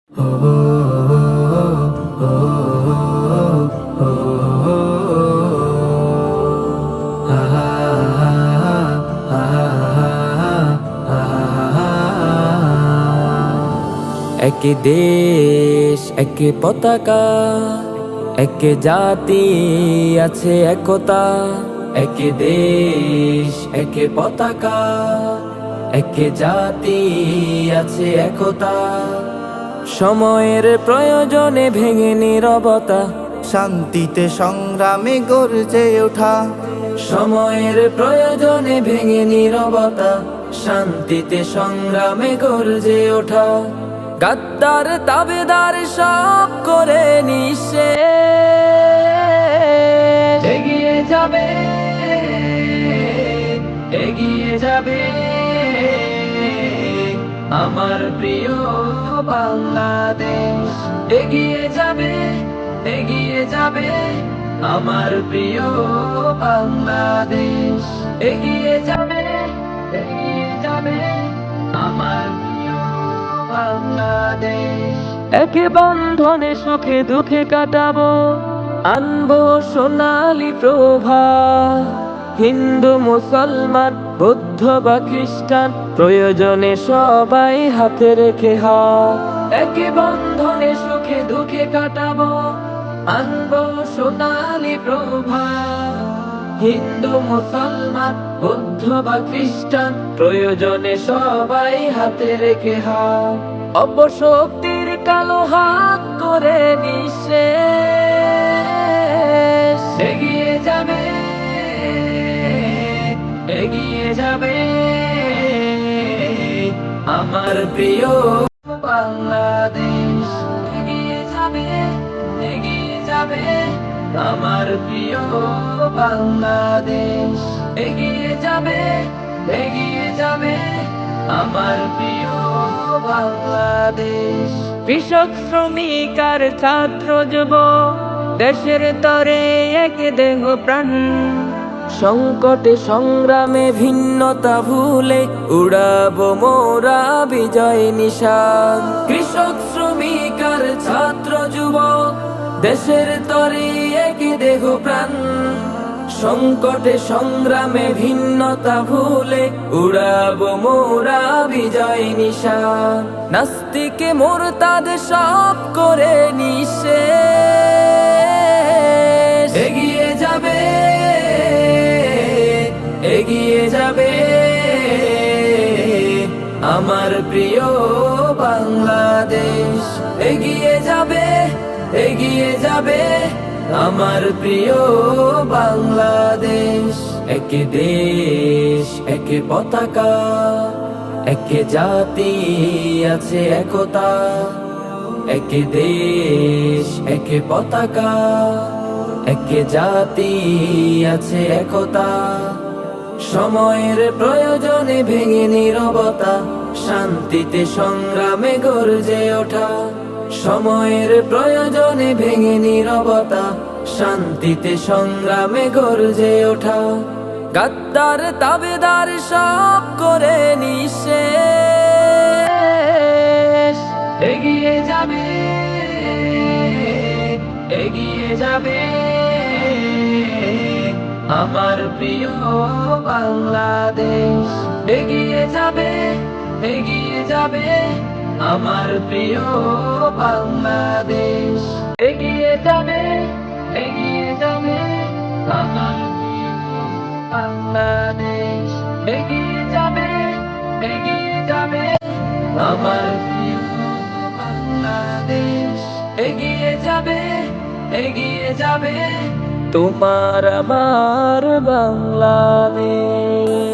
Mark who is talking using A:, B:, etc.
A: এক দেশ এক পতাকা, এক জাতি আছে একতা। এক দেশ এক পতাকা, এক জাতি আছে একতা। সময়ের প্রয়োজনে ভেঙে নীরবতা,
B: শান্তিতে সংগ্রামে গর্জে ওঠা।
A: সময়ের প্রয়োজনে ভেঙে নীরবতা, শান্তিতে সংগ্রামে গর্জে ওঠা। গাদ্দার তাবেদার সব করে নিঃশেষ। এগিয়ে যাবে, এগিয়ে যাবে আমার প্রিয় বাংলাদেশ। এগিয়ে যাবে, এগিয়ে যাবে আমার প্রিয় বাংলাদেশ। এগিয়ে যাবে, এগিয়ে যাবে আমার প্রিয় বাংলাদেশ। একে বন্ধনে সুখে দুঃখে কাটাবো, আনবো সোনালি প্রভা। হিন্দু মুসলমান বৌদ্ধ বা খ্রিস্টান, প্রয়োজনে সবাই হাতে রেখে হাত। একে বন্ধনে সুখে দুঃখে কাটাবো, আনবো সোনালি প্রভা। হিন্দু মুসলমান বৌদ্ধ বা খ্রিস্টান, প্রয়োজনে সবাই হাতে রেখে হাত। অপশক্তির কালো হাত করে নিঃশেষ। এগিয়ে যাবে, এগিয়ে যাবে আমার প্রিয় বাংলাদেশ। এগিয়ে যাবে, এগিয়ে যাবে আমার প্রিয় বাংলাদেশ। এগিয়ে যাবে, এগিয়ে যাবে আমার প্রিয় বাংলাদেশ। কৃষক শ্রমিক আর ছাত্র যুব, দেশের তরে এক দেহ প্রাণ। সংকটে সংগ্রামে ভিন্নতা ভুলে, উড়াবো মোরা বিজয় নিশান। কৃষক শ্রমিক আর ছাত্র যুব, দেশের তরে এক দেহ প্রাণ। সংকটে সংগ্রামে ভিন্নতা ভুলে, উড়াবো মোরা বিজয় নিশান। নাস্তিকে মুরতাদ সব করে নিঃশেষ। এগিয়ে যাবে, এগিয়ে যাবে আমার প্রিয় বাংলাদেশ। এগিয়ে যাবে, এগিয়ে যাবে আমার প্রিয় বাংলাদেশ। এক দেশ এক পতাকা, এক জাতি আছে একতা। এক দেশ এক পতাকা, এক জাতি আছে একতা। সময়ের প্রয়োজনে ভেঙে নীরবতা, শান্তিতে সংগ্রামে গর্জে ওঠা। সময়ের প্রয়োজনে ভেঙে নীরবতা, শান্তিতে সংগ্রামে গর্জে ওঠা। গাদ্দার তাবেদার সব করে নিঃশেষ। এগিয়ে যাবে, এগিয়ে যাবে আমার প্রিয় বাংলাদেশ। এগিয়ে যাবে, এগিয়ে যাবে আমার প্রিয় বাংলাদেশ। এগিয়ে যাবে, এগিয়ে যাবে আমার প্রিয় বাংলাদেশ। এগিয়ে যাবে, এগিয়ে যাবে আমার প্রিয় বাংলাদেশ। এগিয়ে যাবে, এগিয়ে যাবে তোমার আমার বাংলাদেশ।